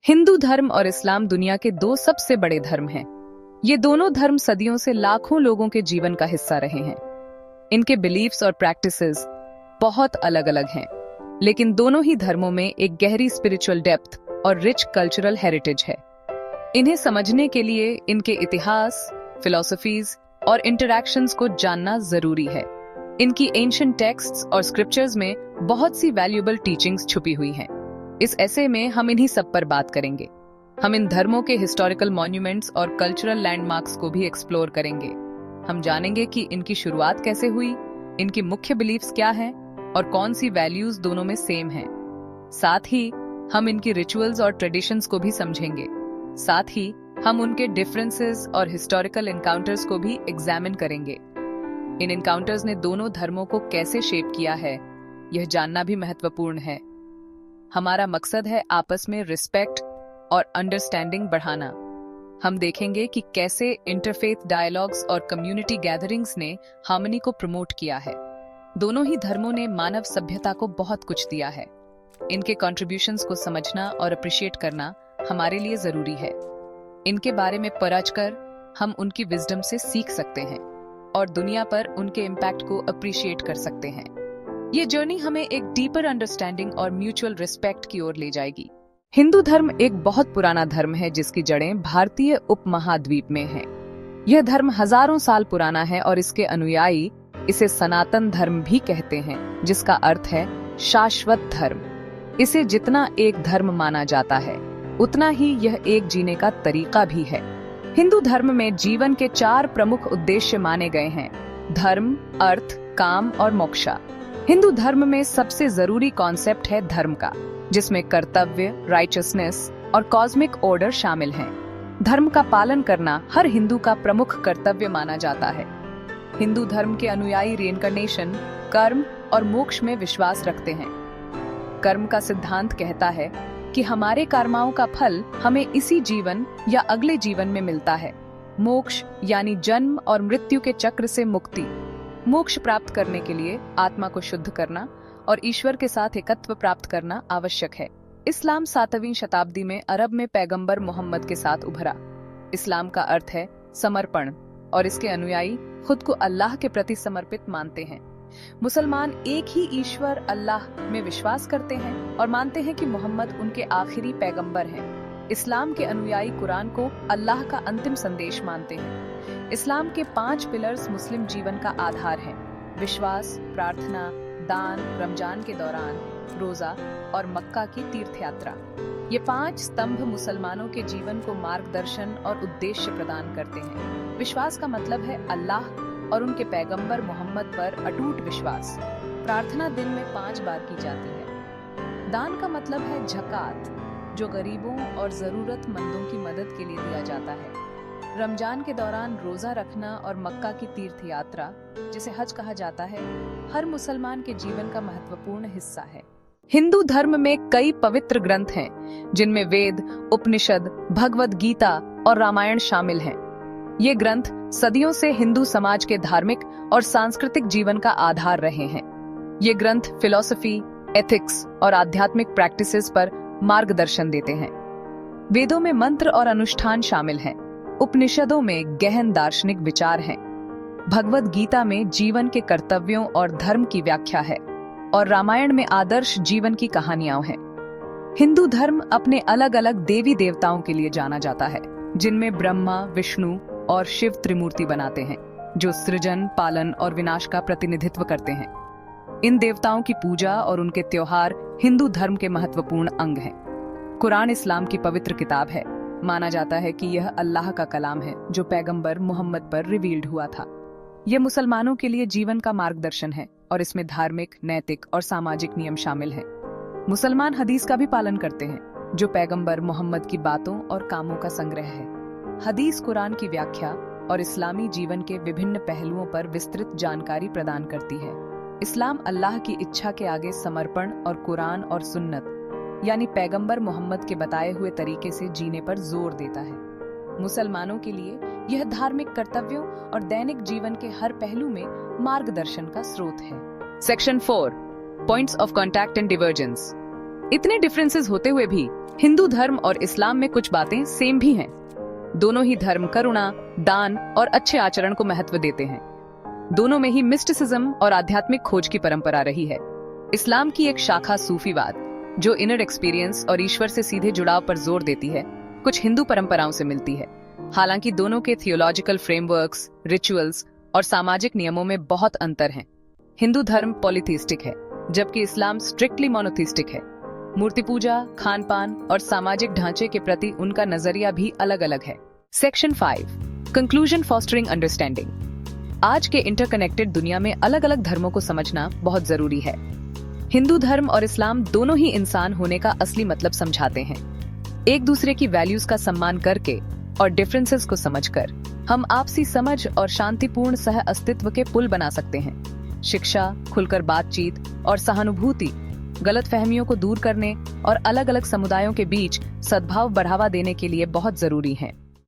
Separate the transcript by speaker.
Speaker 1: हिंदू धर्म और इस्लाम दुनिया के दो सबसे बड़े धर्म हैं। ये दोनों धर्म सदियों से लाखों लोगों के जीवन का हिस्सा रहे हैं। इनके बिलीफ्स और प्रैक्टिसेस बहुत अलग अलग हैं, लेकिन दोनों ही धर्मों में एक गहरी स्पिरिचुअल डेप्थ और रिच कल्चरल हेरिटेज है। इन्हें समझने के लिए इनके इतिहास, फिलॉसफीज और इंटरैक्शंस को जानना जरूरी है। इनकी एंशिएंट टेक्स्ट्स और स्क्रिप्चर्स में बहुत सी वैल्यूएबल टीचिंग्स छुपी हुई हैं। इस ऐसे में हम इन्हीं सब पर बात करेंगे। हम इन धर्मों के हिस्टोरिकल मॉन्यूमेंट्स और कल्चरल लैंडमार्क्स को भी एक्सप्लोर करेंगे। हम जानेंगे कि इनकी शुरुआत कैसे हुई, इनकी मुख्य बिलीफ्स क्या हैं और कौन सी वैल्यूज दोनों में सेम हैं। साथ ही हम इनकी रिचुअल्स और ट्रेडिशंस को भी समझेंगे। साथ ही हम उनके डिफरेंसेस और हिस्टोरिकल एनकाउंटर्स को भी एग्जामिन करेंगे। इन एनकाउंटर्स ने दोनों धर्मों को कैसे शेप किया है, यह जानना भी महत्वपूर्ण है। हमारा मकसद है आपस में रिस्पेक्ट और अंडरस्टैंडिंग बढ़ाना। हम देखेंगे कि कैसे इंटरफेथ डायलॉग्स और कम्युनिटी गैदरिंग्स ने हार्मनी को प्रमोट किया है। दोनों ही धर्मों ने मानव सभ्यता को बहुत कुछ दिया है। इनके कंट्रीब्यूशंस को समझना और अप्रिशिएट करना हमारे लिए जरूरी है। इनके बारे में पढ़कर हम उनकी विजडम से सीख सकते हैं और दुनिया पर उनके इम्पैक्ट को अप्रिशिएट कर सकते हैं। ये जर्नी हमें एक डीपर अंडरस्टैंडिंग और म्यूचुअल रिस्पेक्ट की ओर ले जाएगी। हिंदू धर्म एक बहुत पुराना धर्म है जिसकी जड़ें भारतीय उपमहाद्वीप में हैं। यह धर्म हजारों साल पुराना है और इसके अनुयायी इसे सनातन धर्म भी कहते हैं, जिसका अर्थ है शाश्वत धर्म। इसे जितना एक धर्म माना जाता है, उतना ही यह एक जीने का तरीका भी है। हिंदू धर्म में जीवन के 4 प्रमुख उद्देश्य माने गए हैं: धर्म, अर्थ, काम और मोक्षा। हिंदू धर्म में सबसे जरूरी कॉन्सेप्ट है धर्म का, जिसमें कर्तव्य, राइचसनेस और कॉस्मिक ऑर्डर शामिल हैं। धर्म का पालन करना हर हिंदू का प्रमुख कर्तव्य माना जाता है। हिंदू धर्म के अनुयायी रिइंकार्नेशन, कर्म और मोक्ष में विश्वास रखते हैं। कर्म का सिद्धांत कहता है कि हमारे कर्माओं का फल हमें इसी जीवन या अगले जीवन में मिलता है। मोक्ष यानी जन्म और मृत्यु के चक्र से मुक्ति। मोक्ष प्राप्त करने के लिए आत्मा को शुद्ध करना और ईश्वर के साथ एकत्व प्राप्त करना आवश्यक है। इस्लाम 7वीं शताब्दी में अरब में पैगंबर मोहम्मद के साथ उभरा। इस्लाम का अर्थ है समर्पण और इसके अनुयायी खुद को अल्लाह के प्रति समर्पित मानते हैं। मुसलमान एक ही ईश्वर अल्लाह में विश्वास करते हैं और मानते हैं कि मोहम्मद उनके आखिरी पैगंबर हैं। इस्लाम के अनुयायी कुरान को अल्लाह का अंतिम संदेश मानते हैं। इस्लाम के 5 पिलर्स मुस्लिम जीवन का आधार हैं: विश्वास, प्रार्थना, दान, रमजान के दौरान रोजा और मक्का की तीर्थ यात्रा। ये 5 स्तंभ मुसलमानों के जीवन को मार्गदर्शन और उद्देश्य प्रदान करते हैं। विश्वास का मतलब है अल्लाह और उनके पैगंबर मोहम्मद पर अटूट विश्वास। प्रार्थना दिन में 5 बार की जाती है। दान का मतलब है ज़कात, जो गरीबों और जरूरतमंदों की मदद के लिए दिया जाता है। रमजान के दौरान रोजा रखना और मक्का की तीर्थ यात्रा, जिसे हज कहा जाता है, हर मुसलमान के जीवन का महत्वपूर्ण हिस्सा है। हिंदू धर्म में कई पवित्र ग्रंथ हैं, जिनमें वेद, उपनिषद, भगवद गीता और रामायण शामिल हैं। ये ग्रंथ सदियों से हिंदू समाज के धार्मिक और सांस्कृतिक जीवन का आधार रहे हैं। ये ग्रंथ फिलॉसफी, एथिक्स और आध्यात्मिक प्रैक्टिसेस पर मार्गदर्शन देते हैं। वेदों में मंत्र और अनुष्ठान शामिल हैं। उपनिषदों में गहन दार्शनिक विचार हैं। भगवद गीता में जीवन के कर्तव्यों और धर्म की व्याख्या है और रामायण में आदर्श जीवन की कहानियां हैं। हिंदू धर्म अपने अलग अलग देवी देवताओं के लिए जाना जाता है, जिनमें ब्रह्मा, विष्णु और शिव त्रिमूर्ति बनाते हैं, जो सृजन, पालन और विनाश का प्रतिनिधित्व करते हैं। इन देवताओं की पूजा और उनके त्योहार हिंदू धर्म के महत्वपूर्ण अंग हैं। कुरान इस्लाम की पवित्र किताब है। माना जाता है कि यह अल्लाह का कलाम है, जो पैगंबर मोहम्मद पर रिवील्ड हुआ था। यह मुसलमानों के लिए जीवन का मार्गदर्शन है और इसमें धार्मिक, नैतिक और सामाजिक नियम शामिल हैं। मुसलमान हदीस का भी पालन करते हैं, जो पैगंबर मोहम्मद की बातों और कामों का संग्रह है। हदीस कुरान की व्याख्या और इस्लामी जीवन के विभिन्न पहलुओं पर विस्तृत जानकारी प्रदान करती है। इस्लाम अल्लाह की इच्छा के आगे समर्पण और कुरान और सुन्नत यानी पैगंबर मोहम्मद के बताए हुए तरीके से जीने पर जोर देता है। मुसलमानों के लिए यह धार्मिक कर्तव्यों और दैनिक जीवन के हर पहलू में मार्गदर्शन का स्रोत है। Section 4, points of contact and divergence. इतने डिफरेंसेस होते हुए भी हिंदू धर्म और इस्लाम में कुछ बातें सेम भी हैं। दोनों ही धर्म करुणा, दान और अच्छे आचरण को महत्व देते हैं। दोनों में ही मिस्टिसिज्म और आध्यात्मिक खोज की परंपरा रही है। इस्लाम की एक शाखा सूफीवाद, जो इनर एक्सपीरियंस और ईश्वर से सीधे जुड़ाव पर जोर देती है, कुछ हिंदू परंपराओं से मिलती है। हालांकि दोनों के थियोलॉजिकल फ्रेमवर्क्स, रिचुअल्स और सामाजिक नियमों में बहुत अंतर हैं। हिंदू धर्म पॉलीथीस्टिक है, जबकि इस्लाम स्ट्रिक्टली मोनोथीस्टिक है। मूर्ति पूजा, खान पान और सामाजिक ढांचे के प्रति उनका नजरिया भी अलग अलग है। Section 5, conclusion fostering understanding. आज के इंटरकनेक्टेड दुनिया में अलग अलग धर्मों को समझना बहुत जरूरी है। हिंदू धर्म और इस्लाम दोनों ही इंसान होने का असली मतलब समझाते हैं। एक दूसरे की वैल्यूज का सम्मान करके और डिफरेंसेस को समझकर हम आपसी समझ और शांतिपूर्ण सह अस्तित्व के पुल बना सकते हैं। शिक्षा, खुलकर बातचीत और सहानुभूति गलतफहमियों को दूर करने और अलग अलग समुदायों के बीच सद्भाव बढ़ावा देने के लिए बहुत जरूरी है।